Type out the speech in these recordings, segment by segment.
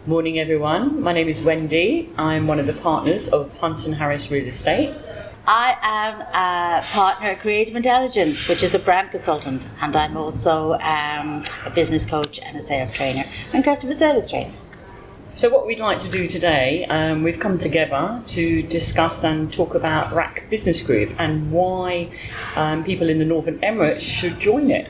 Morning everyone, my name is Wendy. I'm one of the partners of Hunt & Harris Real Estate. I am a partner at Creative Intelligence, which is a brand consultant, and I'm also a business coach and a sales trainer and customer service trainer. So what we'd like to do today, we've come together to discuss and talk about RAK Business Group and why people in the Northern Emirates should join it.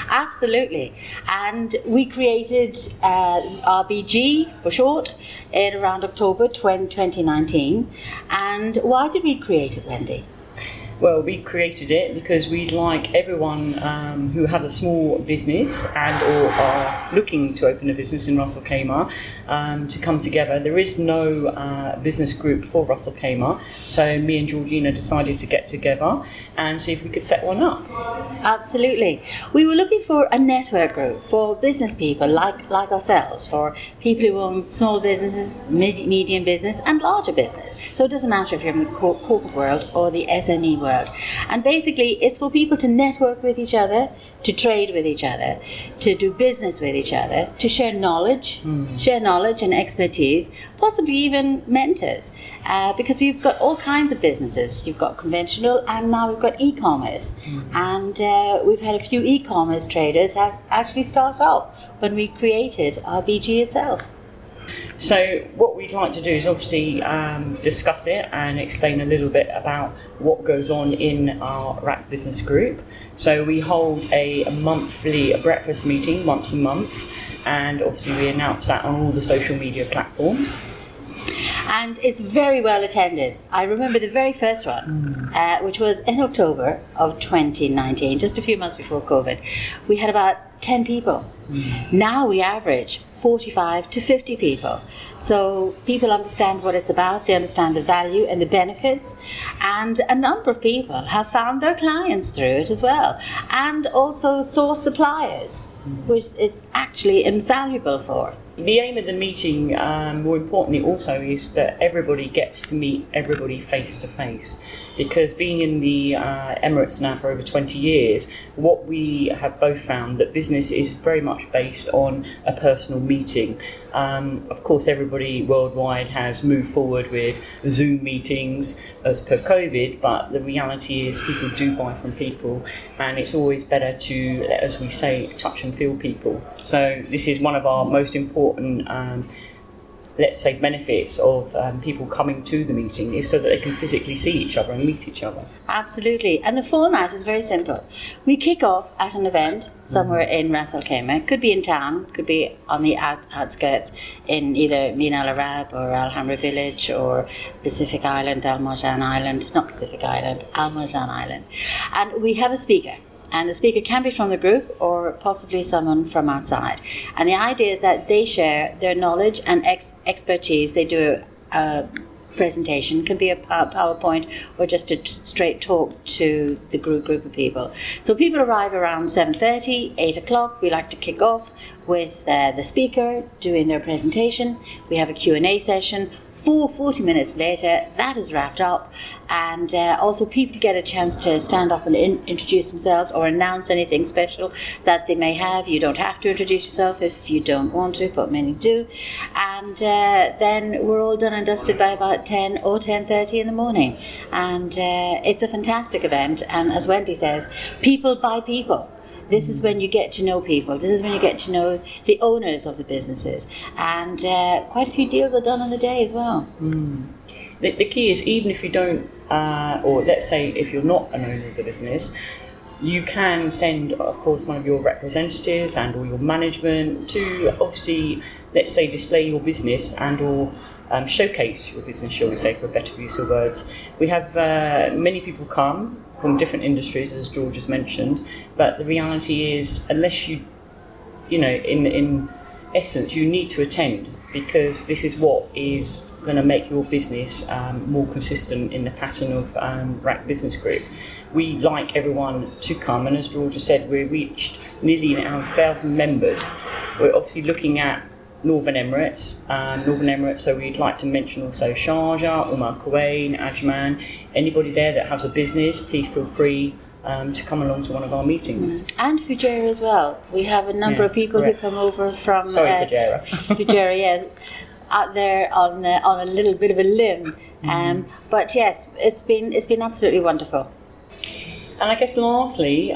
Absolutely. And we created RBG for short in around October 2019. And why did we create it, Wendy? Well, we created it because we'd like everyone who has a small business and or are looking to open a business in Ras Al Khaimah to come together. There is no business group for Ras Al Khaimah, so me and Georgina decided to get together and see if we could set one up. Absolutely. We were looking for a network group for business people like ourselves, for people who own small businesses, medium business and larger business. So it doesn't matter if you're in the corporate world or the SME world. And basically it's for people to network with each other, to trade with each other, to do business with each other, to share knowledge and expertise, possibly even mentors, because we've got all kinds of businesses. You've got conventional and now we've got e-commerce, and we've had a few e-commerce traders actually start out when we created RBG itself. So what we'd like to do is obviously discuss it and explain a little bit about what goes on in our RAK Business Group. So we hold a monthly breakfast meeting once a month, and obviously we announce that on all the social media platforms. And it's very well attended. I remember the very first one, which was in October of 2019, just a few months before COVID. We had about 10 people. Now we average 45 to 50 people. So people understand what it's about, they understand the value and the benefits, and a number of people have found their clients through it as well, and also source suppliers, which is actually invaluable for. The aim of the meeting, more importantly also, is that everybody gets to meet everybody face to face. Because being in the Emirates now for over 20 years, what we have both found that business is very much based on a personal meeting. Of course, everybody worldwide has moved forward with Zoom meetings as per COVID, but the reality is people do buy from people, and it's always better to, as we say, touch and feel people. So this is one of our most important let's say benefits of people coming to the meeting, is so that they can physically see each other and meet each other. Absolutely. And the format is very simple. We kick off at an event somewhere in Ras Al Khaimah. Could be in town, could be on the outskirts in either Min Al Arab or Al Hamra village or Pacific Island, Al Marjan Island, not Pacific Island, Al Marjan Island. And we have a speaker. And the speaker can be from the group or possibly someone from outside. And the idea is that they share their knowledge and expertise. They do a presentation, can be a PowerPoint or just a straight talk to the group of people. So people arrive around 7:30, 8 o'clock. We like to kick off with the speaker doing their presentation. We have a Q&A session. 40 minutes later, that is wrapped up, and also people get a chance to stand up and introduce themselves or announce anything special that they may have. You don't have to introduce yourself if you don't want to, but many do. And then we're all done and dusted by about 10 or 10:30 in the morning. And it's a fantastic event, and as Wendy says, people buy people. This is when you get to know people. This is when you get to know the owners of the businesses. And quite a few deals are done on the day as well. The key is, even if you don't, or let's say if you're not an owner of the business, you can send, of course, one of your representatives and or your management to obviously, let's say, display your business and or showcase your business, shall we say, for a better use of words. We have many people come from different industries, as George has mentioned, but the reality is, unless you know, in essence, you need to attend, because this is what is going to make your business more consistent in the pattern of RAK Business Group. We like everyone to come, and as George has said, we've reached nearly 1,000 members. We're obviously looking at Northern Emirates, so we'd like to mention also Sharjah, Kuwait, Ajman. Anybody there that has a business, please feel free to come along to one of our meetings. And Fujairah as well. We have a number of people correct. who come over from Fujairah. Fujairah, yes, out there on a little bit of a limb. But yes, it's been absolutely wonderful. And I guess lastly,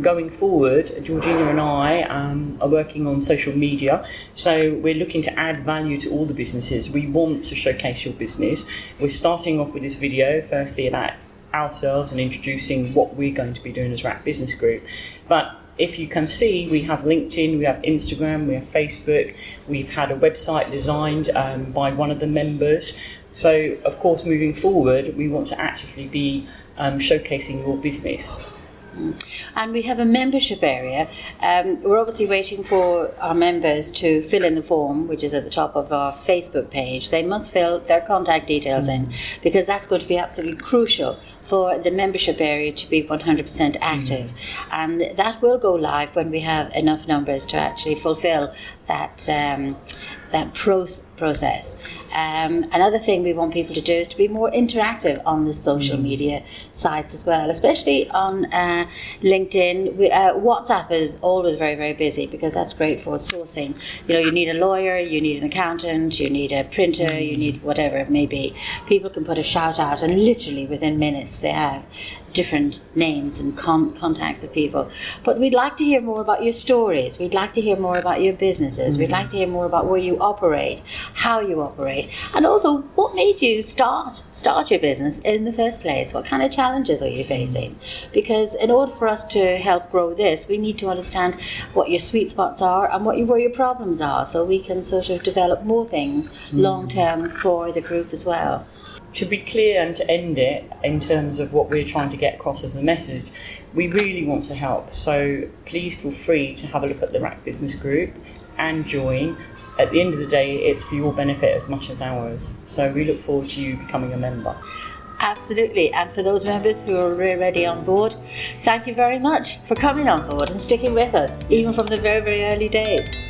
going forward, Georgina and I are working on social media. So we're looking to add value to all the businesses. We want to showcase your business. We're starting off with this video, firstly about ourselves and introducing what we're going to be doing as RAK Business Group. But if you can see, we have LinkedIn, we have Instagram, we have Facebook. We've had a website designed by one of the members. So, of course, moving forward, we want to actively be showcasing your business. And we have a membership area. We're obviously waiting for our members to fill in the form, which is at the top of our Facebook page. They must fill their contact details in, because that's going to be absolutely crucial for the membership area to be 100% active. And that will go live when we have enough numbers to actually fulfill that process. Another thing we want people to do is to be more interactive on the social media sites as well, especially on LinkedIn. WhatsApp is always very, very busy, because that's great for sourcing. You need a lawyer, you need an accountant, you need a printer, you need whatever it may be. People can put a shout out, and literally within minutes they have different names and contacts of people. But we'd like to hear more about your stories. We'd like to hear more about your businesses. We'd like to hear more about where you operate, how you operate, and also what made you start your business in the first place. What kind of challenges are you facing? Because in order for us to help grow this, we need to understand what your sweet spots are and where your problems are, so we can sort of develop more things long term for the group as well. To be clear and to end it in terms of what we're trying to get across as a message, we really want to help. So please feel free to have a look at the RAK Business Group and join. At the end of the day, it's for your benefit as much as ours. So we look forward to you becoming a member. Absolutely. And for those members who are already on board, thank you very much for coming on board and sticking with us, even from the very, very early days.